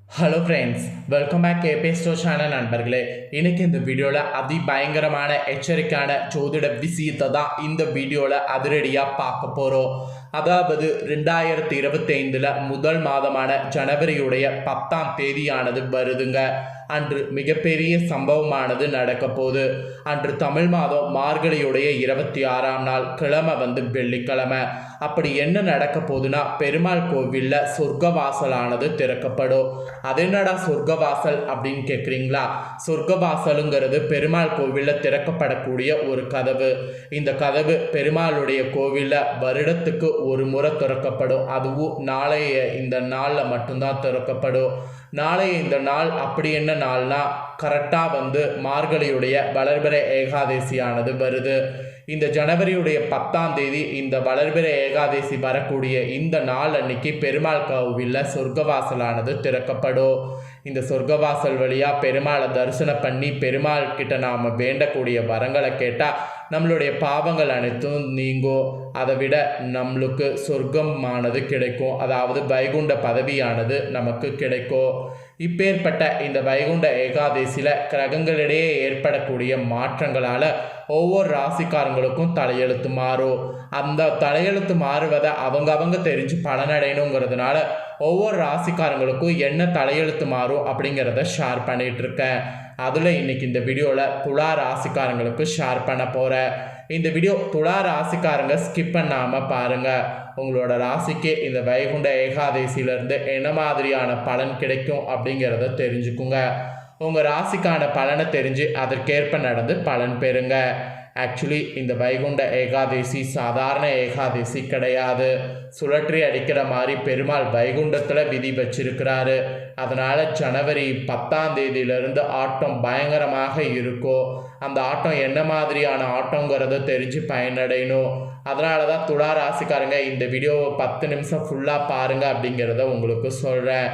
Hello friends, welcome back கேபே store channel நண்பர்களே. இன்னைக்கு இந்த வீடியோவில் பயங்கரமான எச்சரிக்கையான ஜோதிட விஷயத்தை தான் இந்த வீடியோவில் அதிரடியாக பார்க்க போகிறோம். அதாவது 2025 முதல் மாதமான ஜனவரியுடைய 10ஆம் தேதியானது வருதுங்க. அன்று மிகப்பெரிய சம்பவமானது நடக்க போகுது. அன்று தமிழ் மாதம் மார்கழியுடைய 26ஆம் நாள் கிழமை வெள்ளிக்கிழமை. அப்படி என்ன நடக்க போகுதுன்னா, பெருமாள் கோவிலில் சொர்க்கவாசலானது திறக்கப்படும். அது என்னடா சொர்க்கவாசல் அப்படின்னு கேட்குறீங்களா? சொர்க்கவாசலுங்கிறது பெருமாள் கோவிலில் திறக்கப்படக்கூடிய ஒரு கதவு. இந்த கதவு பெருமாளுடைய கோவிலில் வருடத்துக்கு ஒரு முறை திறக்கப்படும். அதுவும் நாளைய இந்த நாளில் மட்டும்தான் திறக்கப்படும். நாளைய இந்த நாள் அப்படி என்ன நாள்னா, கரெக்டாக மார்கழியுடைய வளர்பிறை ஏகாதசியானது வருது. இந்த ஜனவரியுடைய 10ஆம் தேதி இந்த வளர்பிறை ஏகாதசி வரக்கூடிய இந்த நாள் அன்னைக்கு பெருமாள் கோவிலில் சொர்க்கவாசலானது திறக்கப்படும். இந்த சொர்க்கவாசல் வழியாக பெருமாளை தரிசனம் பண்ணி பெருமாள் கிட்ட நாம் வேண்டக்கூடிய வரங்களை கேட்டால் நம்மளுடைய பாவங்கள் அனைத்தும் நீங்கும். அதை விட நம்மளுக்கு சொர்க்கமானது கிடைக்கும். அதாவது வைகுண்ட பதவியானது நமக்கு கிடைக்கும். இப்பேற்பட்ட இந்த வைகுண்ட ஏகாதசியில் கிரகங்களிடையே ஏற்படக்கூடிய மாற்றங்களால் ஒவ்வொரு ராசிக்காரங்களுக்கும் தலையெழுத்து மாறும். அந்த தலையெழுத்து மாறுவதை அவங்க தெரிஞ்சு பலனடையணுங்கிறதுனால ஒவ்வொரு ராசிக்காரங்களுக்கும் என்ன தலையெழுத்து மாறும் அப்படிங்கிறத ஷேர் பண்ணிகிட்ருக்கேன். அதில் இன்றைக்கி இந்த வீடியோவில் துலா ராசிக்காரங்களுக்கு ஷேர் பண்ண போகிறேன். இந்த வீடியோ துலா ராசிக்காரங்க ஸ்கிப் பண்ணாமல் பாருங்கள். உங்களோட ராசிக்கு இந்த வைகுண்ட ஏகாதசியிலேருந்து என்ன மாதிரியான பலன் கிடைக்கும் அப்படிங்கிறத தெரிஞ்சுக்குங்க. உங்கள் ராசிக்கான பலனை தெரிஞ்சு அதற்கேற்ப நடந்து பலன் பெறுங்க. ஆக்சுவலி இந்த வைகுண்ட ஏகாதசி சாதாரண ஏகாதசி கிடையாது. சுழற்றி அடிக்கிற மாதிரி பெருமாள் வைகுண்டத்தில் விதி வச்சிருக்கிறாரு. அதனால் ஜனவரி 10ஆம் தேதியிலிருந்து ஆட்டம் பயங்கரமாக இருக்கும். அந்த ஆட்டம் என்ன மாதிரியான ஆட்டங்கிறத தெரிஞ்சு பயனடையணும். அதனால தான் துலா ராசிக்காரங்க இந்த வீடியோவை 10 நிமிஷம் ஃபுல்லாக பாருங்கள் அப்படிங்கிறத உங்களுக்கு சொல்கிறேன்.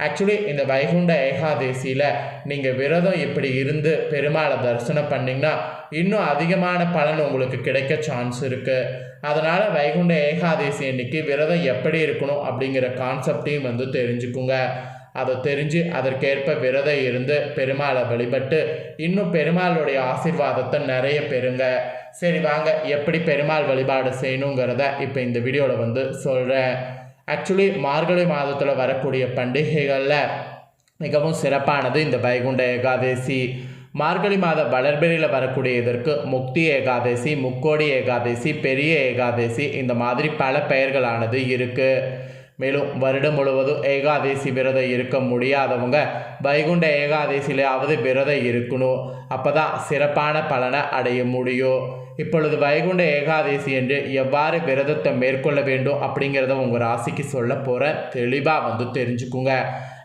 ஆக்சுவலி இந்த வைகுண்ட ஏகாதசியில் நீங்கள் விரதம் இப்படி இருந்து பெருமாளை தரிசனம் பண்ணிங்கன்னா இன்னும் அதிகமான பலன் உங்களுக்கு கிடைக்க சான்ஸ் இருக்குது. அதனால் வைகுண்ட ஏகாதசி அன்னைக்கு விரதம் எப்படி இருக்கணும் அப்படிங்கிற கான்செப்டையும் தெரிஞ்சுக்குங்க. அதை தெரிஞ்சு அதற்கேற்ப விரதம் இருந்து பெருமாளை வழிபட்டு இன்னும் பெருமாளுடைய ஆசீர்வாதத்தை நிறைய பெறுங்க. சரி வாங்க, எப்படி பெருமாள் வழிபாடு செய்யணுங்கிறத இப்போ இந்த வீடியோவில் சொல்கிறேன். ஆக்சுவலி மார்கழி மாதத்தில் வரக்கூடிய பண்டிகைகளில் மிகவும் சிறப்பானது இந்த வைகுண்ட ஏகாதசி. மார்கழி மாத வளர்பிறையில் வரக்கூடிய இதற்கு முக்தி ஏகாதசி, முக்கோடி ஏகாதசி, பெரிய ஏகாதசி, இந்த மாதிரி பல பெயர்களானது இருக்குது. மேலும் வருடம் முழுவதும் ஏகாதசி விரதம் இருக்க முடியாதவங்க வைகுண்ட ஏகாதசியிலாவது விரதம் இருக்கணும். அப்போ தான் சிறப்பான பலனை அடைய முடியும். இப்பொழுது வைகுண்ட ஏகாதசி என்று எவ்வாறு விரதத்தை மேற்கொள்ள வேண்டும் அப்படிங்கிறத உங்கள் ராசிக்கு சொல்ல போகிறேன். தெளிவாக தெரிஞ்சுக்குங்க.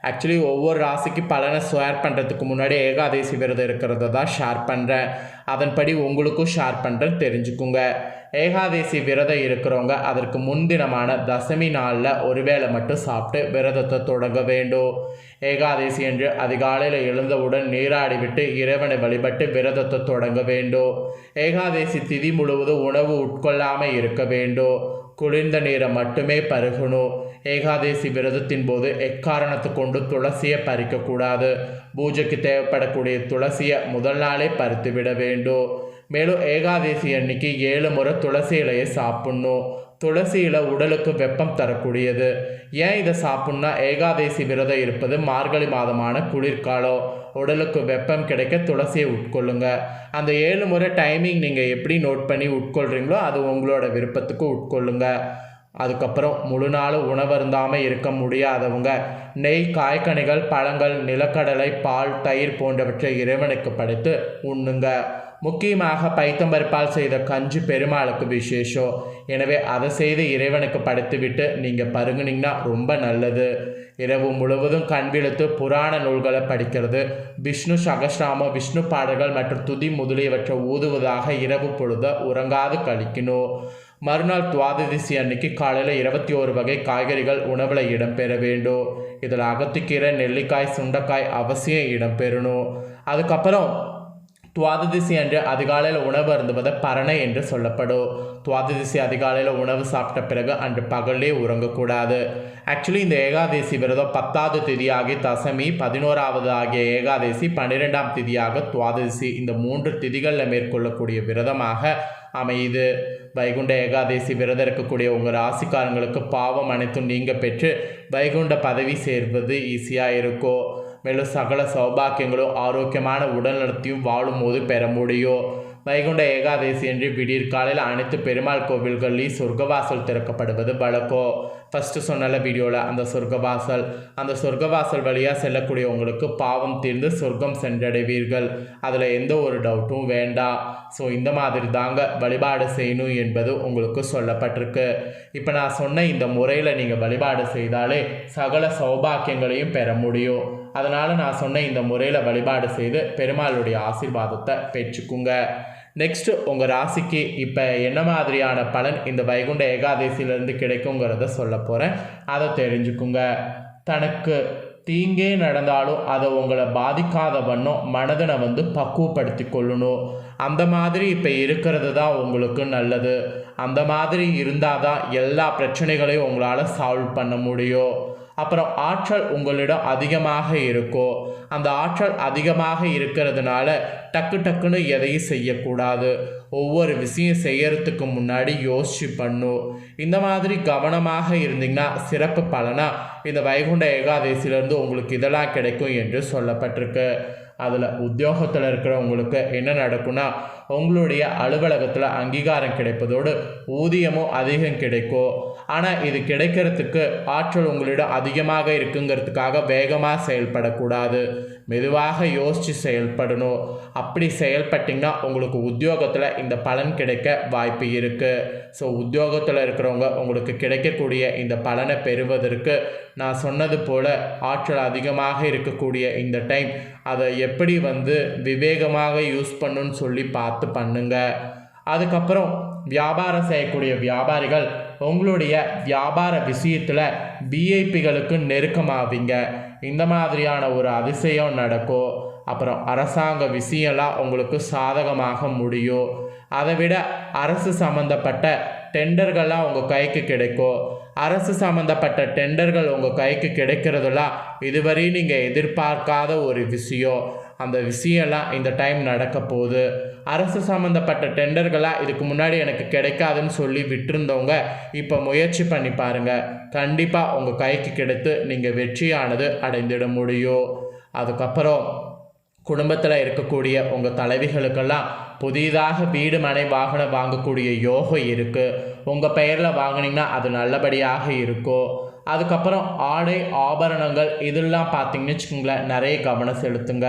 ஆக்சுவலி ஒவ்வொரு ராசிக்கு பலனை ஷேர் பண்ணுறதுக்கு முன்னாடி ஏகாதசி விரதம் இருக்கிறத தான் ஷேர் பண்ணுறேன். அதன்படி உங்களுக்கும் ஷேர் பண்ணுறேன், தெரிஞ்சுக்குங்க. ஏகாதசி விரதம் இருக்கிறவங்க அதற்கு முன்தினமான தசமி நாளில் ஒருவேளை மட்டும் சாப்பிட்டு விரதத்தை தொடங்க வேண்டும். ஏகாதசி என்று அதிகாலையில் எழுந்தவுடன் நீராடிவிட்டு இறைவனை வழிபட்டு விரதத்தை தொடங்க வேண்டும். ஏகாதசி திதி முழுவதும் உணவு உட்கொள்ளாமல் இருக்க வேண்டும். குளிர்ந்த நீரை மட்டுமே பருகணும். ஏகாதசி விரதத்தின் போது எக்காரணத்தை கொண்டு துளசியை பறிக்கக்கூடாது. பூஜைக்கு தேவைப்படக்கூடிய துளசியை முதல் நாளே பறித்து விட வேண்டும். மேலும் ஏகாதசி அன்னைக்கு 7 முறை துளசி இலையை சாப்பிட்ணும். துளசி இலை உடலுக்கு வெப்பம் தரக்கூடியது. ஏன் இதை சாப்பிட்ணுன்னா, ஏகாதசி விரதம் இருப்பது மார்கழி மாதமான குளிர்காலம். உடலுக்கு வெப்பம் கிடைக்க துளசியை உட்கொள்ளுங்க. அந்த 7 முறை டைமிங் நீங்கள் எப்படி நோட் பண்ணி உட்கொள்கிறீங்களோ அது உங்களோட விருப்பத்துக்கு உட்கொள்ளுங்க. அதுக்கப்புறம் முழு நாளும் உணவருந்தாமல் இருக்க முடியாதவங்க நெய், காய்கனிகள், பழங்கள், நிலக்கடலை, பால், தயிர் போன்றவற்றை இறைவனுக்கு படைத்து உண்ணுங்க. முக்கியமாக பைத்தம்பருப்பால் செய்த கஞ்சி பெருமாளுக்கு விசேஷம். எனவே அதை செய்து இறைவனுக்கு படைத்துவிட்டு நீங்கள் பருகுனீங்கன்னா ரொம்ப நல்லது. இரவு முழுவதும் கண் விழுத்து புராண நூல்களை படிக்கிறது, விஷ்ணு சகஸ்ராமம், விஷ்ணு பாடல்கள் மற்றும் துதி முதலியவற்றை ஊதுவதாக இரவு பொழுத உறங்காது கழிக்கணும். மறுநாள் துவாதசி அன்னைக்கு காலையில் 21 வகை காய்கறிகள் உணவில் இடம்பெற வேண்டும். இதில் அகத்திக்கீரை, நெல்லிக்காய், சுண்டைக்காய் அவசியம் இடம்பெறணும். அதுக்கப்புறம் துவாததிசி அன்று அதிகாலையில் உணவு அருந்துவது பரணை என்று சொல்லப்படும். துவாததிசி அதிகாலையில் உணவு சாப்பிட்ட பிறகு அன்று பகலே உறங்கக்கூடாது. ஆக்சுவலி இந்த ஏகாதசி விரதம் 10வது திதியாகி தசமி, 11வது ஆகிய ஏகாதசி, 12ஆம் திதியாக துவாதசி, இந்த 3 திதிகளில் மேற்கொள்ளக்கூடிய விரதமாக அமையுது. வைகுண்ட ஏகாதசி விரதம் இருக்கக்கூடிய உங்கள் ராசிக்காரங்களுக்கு பாவம் அனைத்தும் நீங்க பெற்று வைகுண்ட பதவி சேர்வது ஈஸியாக இருக்கும். மேலும் சகல சௌபாக்கியங்களும் ஆரோக்கியமான உடல் நலத்தையும் வாழும் போது பெற முடியும். வைகுண்ட ஏகாதசி என்று விடியற் காலையில் அனைத்து பெருமாள் கோவில்கள்லையும் சொர்க்கவாசல் திறக்கப்படுவது வழக்கம். ஃபஸ்ட்டு சொன்னல வீடியோவில் அந்த சொர்க்கவாசல் வழியாக செல்லக்கூடிய உங்களுக்கு பாவம் தீர்ந்து சொர்க்கம் சென்றடைவீர்கள். அதில் எந்த ஒரு டவுட்டும் வேண்டாம். ஸோ இந்த மாதிரி தாங்க வழிபாடு செய்யணும் என்பது உங்களுக்கு சொல்லப்பட்டிருக்கு. இப்போ நான் சொன்ன இந்த முறையில் நீங்கள் வழிபாடு செய்தாலே சகல சௌபாக்கியங்களையும் பெற முடியும். அதனால் நான் சொன்ன இந்த முறையில் வழிபாடு செய்து பெருமாளுடைய ஆசீர்வாதத்தை பெற்றுக்குங்க. நெக்ஸ்ட்டு உங்கள் ராசிக்கு இப்போ என்ன மாதிரியான பலன் இந்த வைகுண்ட ஏகாதசியிலேருந்து கிடைக்குங்கிறத சொல்ல போகிறேன். அதை தெரிஞ்சுக்குங்க. தனக்கு தீங்கே நடந்தாலும் அதை உங்களை பாதிக்காத வண்ணம் மனதனை பக்குவப்படுத்தி கொள்ளணும். அந்த மாதிரி இப்போ இருக்கிறது தான் உங்களுக்கு நல்லது. அந்த மாதிரி இருந்தால் தான் எல்லா பிரச்சனைகளையும் உங்களால் சால்வ் பண்ண முடியும். அப்புறம் ஆற்றல் உங்களிடம் அதிகமாக இருக்கும். அந்த ஆற்றல் அதிகமாக இருக்கிறதுனால டக்குன்னு எதையும் செய்யக்கூடாது. ஒவ்வொரு விஷயம் செய்யறதுக்கு முன்னாடி யோசிச்சு பண்ணும். இந்த மாதிரி கவனமாக இருந்தீங்கன்னா சிறப்பு பலனாக இந்த வைகுண்ட ஏகாதசியிலேருந்து உங்களுக்கு இதெல்லாம் கிடைக்கும் என்று சொல்லப்பட்டிருக்கு. அதில் உத்தியோகத்தில் இருக்கிறவங்களுக்கு என்ன நடக்கும்னா, உங்களுடைய அலுவலகத்தில் அங்கீகாரம் கிடைப்பதோடு ஊதியமும் அதிகம் கிடைக்கும். ஆனால் இது கிடைக்கிறதுக்கு ஆற்றல் உங்களிடம் அதிகமாக இருக்குங்கிறதுக்காக வேகமாக செயல்படக்கூடாது. மெதுவாக யோசித்து செயல்படணும். அப்படி செயல்பட்டிங்கன்னா உங்களுக்கு உத்தியோகத்தில் இந்த பலன் கிடைக்க வாய்ப்பு இருக்குது. ஸோ உத்தியோகத்தில் இருக்கிறவங்க உங்களுக்கு கிடைக்கக்கூடிய இந்த பலனை பெறுவதற்கு நான் சொன்னது போல் ஆற்றல் அதிகமாக இருக்கக்கூடிய இந்த டைம் அதை எப்படி விவேகமாக யூஸ் பண்ணுன்னு சொல்லி பார்த்து பண்ணுங்க. அதுக்கப்புறம் வியாபாரம் செய்யக்கூடிய வியாபாரிகள் உங்களுடைய வியாபார விஷயத்தில் விஐபிகளுக்கு நெருக்கமாவீங்க. இந்த மாதிரியான ஒரு அதிசயம் நடக்கும். அப்புறம் அரசாங்க விஷயம்லாம் உங்களுக்கு சாதகமாக முடியும். அதை விட அரசு சம்மந்தப்பட்ட டெண்டர்கள்லாம் உங்கள் கைக்கு கிடைக்கும். அரசு சம்மந்தப்பட்ட டெண்டர்கள் உங்கள் கைக்கு கிடைக்கிறதுலாம் இதுவரை நீங்கள் எதிர்பார்க்காத ஒரு விஷயம். அந்த விஷயம்லாம் இந்த டைம் நடக்க போகுது. அரசு சம்மந்தப்பட்ட டெண்டர்களாக இதுக்கு முன்னாடி எனக்கு கிடைக்காதுன்னு சொல்லி விட்டுருந்தவங்க இப்போ முயற்சி பண்ணி பாருங்கள். கண்டிப்பாக உங்கள் கைக்கு கிடைத்து நீங்கள் வெற்றியானது அடைந்திட முடியும். அதுக்கப்புறம் குடும்பத்தில் இருக்கக்கூடிய உங்கள் தலைவிகளுக்கெல்லாம் புதிதாக வீடு மனை வாகனம் வாங்கக்கூடிய யோகம் இருக்குது. உங்கள் பெயரில் வாங்கினீங்கன்னா அது நல்லபடியாக இருக்கும். அதுக்கப்புறம் ஆடை ஆபரணங்கள் இதெல்லாம் பார்த்தீங்கன்னு வச்சுக்கோங்களேன், நிறைய கவனம் செலுத்துங்க.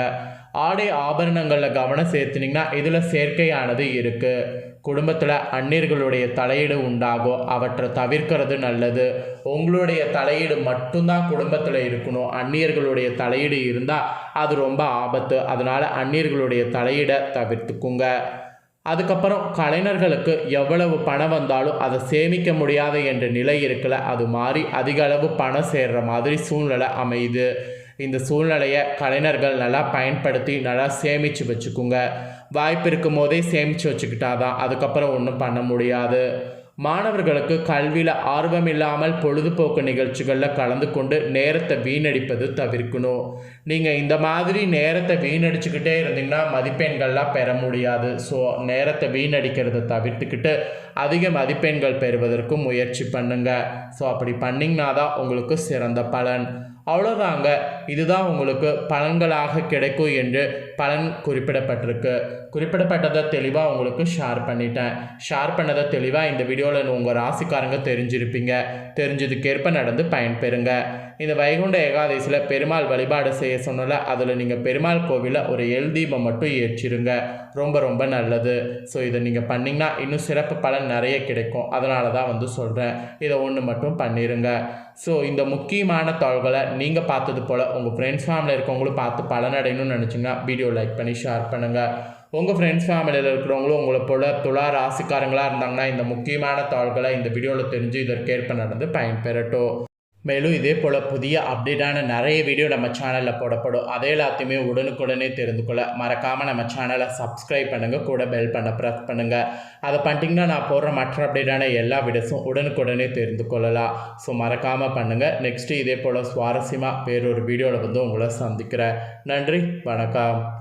ஆடை ஆபரணங்களில் கவனம் செலுத்தினீங்கன்னா இதில் சேர்க்கையானது இருக்குது. குடும்பத்தில் அந்நியர்களுடைய தலையீடு உண்டாகும். அவற்றை தவிர்க்கிறது நல்லது. உங்களுடைய தலையீடு மட்டும்தான் குடும்பத்தில் இருக்கணும். அந்நியர்களுடைய தலையீடு இருந்தால் அது ரொம்ப ஆபத்து. அதனால் அந்நியர்களுடைய தலையீடை தவிர்த்துக்குங்க. அதுக்கப்புறம் கலைஞர்களுக்கு எவ்வளவு பணம் வந்தாலும் அதை சேமிக்க முடியாத என்ற நிலை இருக்கல, அது மாறி அதிக அளவு பணம் சேர்கிற மாதிரி சூழ்நிலை அமையுது. இந்த சூழ்நிலையை கலைஞர்கள் நல்லா பயன்படுத்தி நல்லா சேமித்து வச்சுக்குங்க. வாய்ப்பு இருக்கும் போதே சேமித்து வச்சுக்கிட்டாதான் அதுக்கப்புறம் ஒன்றும் பண்ண முடியாது. மாணவர்களுக்கு கல்வியில் ஆர்வம் இல்லாமல் பொழுதுபோக்கு நிகழ்ச்சிகளில் கலந்து கொண்டு நேரத்தை வீணடிப்பது தவிர்க்கணும். நீங்கள் இந்த மாதிரி நேரத்தை வீணடிச்சுக்கிட்டே இருந்தீங்கன்னா மதிப்பெண்கள்லாம் பெற முடியாது. ஸோ நேரத்தை வீணடிக்கிறத தவிர்த்துக்கிட்டு அதிக மதிப்பெண்கள் பெறுவதற்கு முயற்சி பண்ணுங்க. ஸோ அப்படி பண்ணிங்கன்னா தான் உங்களுக்கு சிறந்த பலன். அவ்வளோதாங்க. இதுதான் உங்களுக்கு பலன்களாக கிடைக்கும் என்று பலன் குறிப்பிடப்பட்டதை தெளிவாக உங்களுக்கு ஷேர் பண்ணிட்டேன். ஷேர் பண்ணதை தெளிவாக இந்த வீடியோவில் உங்கள் ராசிக்காரங்க தெரிஞ்சிருப்பீங்க. தெரிஞ்சதுக்கேற்ப நடந்து பயன்பெறுங்க. இந்த வைகுண்ட ஏகாதசியில் பெருமாள் வழிபாடு செய்ய சொன்னல, அதில் நீங்கள் பெருமாள் கோவிலில் ஒரு எல் தீபம் மட்டும் ஏற்றிருங்க. ரொம்ப ரொம்ப நல்லது. ஸோ இதை நீங்கள் பண்ணிங்கன்னா இன்னும் சிறப்பு பலன் நிறைய கிடைக்கும். அதனால தான் சொல்கிறேன், இதை ஒன்று மட்டும் பண்ணிடுங்க. ஸோ இந்த முக்கியமான தகவல்களை நீங்கள் பார்த்தது போல் உங்கள் ஃப்ரெண்ட்ஸ் ஃபேமிலியில் இருக்கவங்களும் பார்த்து பலனடையணும்னு நினச்சிங்கன்னா வீடியோ லைக் பண்ணி ஷேர் பண்ணுங்கள். உங்கள் ஃப்ரெண்ட்ஸ் ஃபேமிலியில் இருக்கிறவங்களும் உங்களை போல் துலா ராசிக்காரங்களாக இருந்தாங்கன்னா இந்த முக்கியமான தகவல்களை இந்த வீடியோவில் தெரிஞ்சு இதற்கேற்ப நடந்து பயன்பெறட்டும். மேலும் இதே போல் புதிய அப்டேட்டான நிறைய வீடியோ நம்ம சேனலில் போடப்படும். அதை எல்லாத்தையுமே உடனுக்குடனே தெரிந்து கொள்ள மறக்காமல் நம்ம சேனலை சப்ஸ்கிரைப் பண்ணுங்கள், கூட பெல் பண்ண ப்ரெஸ் பண்ணுங்கள். அதை பண்ணிட்டீங்கன்னா நான் போடுற மற்ற அப்டேட்டான எல்லா வீடியோஸும் உடனுக்குடனே தெரிந்து கொள்ளலாம். ஸோ மறக்காமல் பண்ணுங்கள். நெக்ஸ்ட்டு இதே போல் சுவாரஸ்யமாக வேறொரு வீடியோவில் உங்களை சந்திக்கிறேன். நன்றி, வணக்கம்.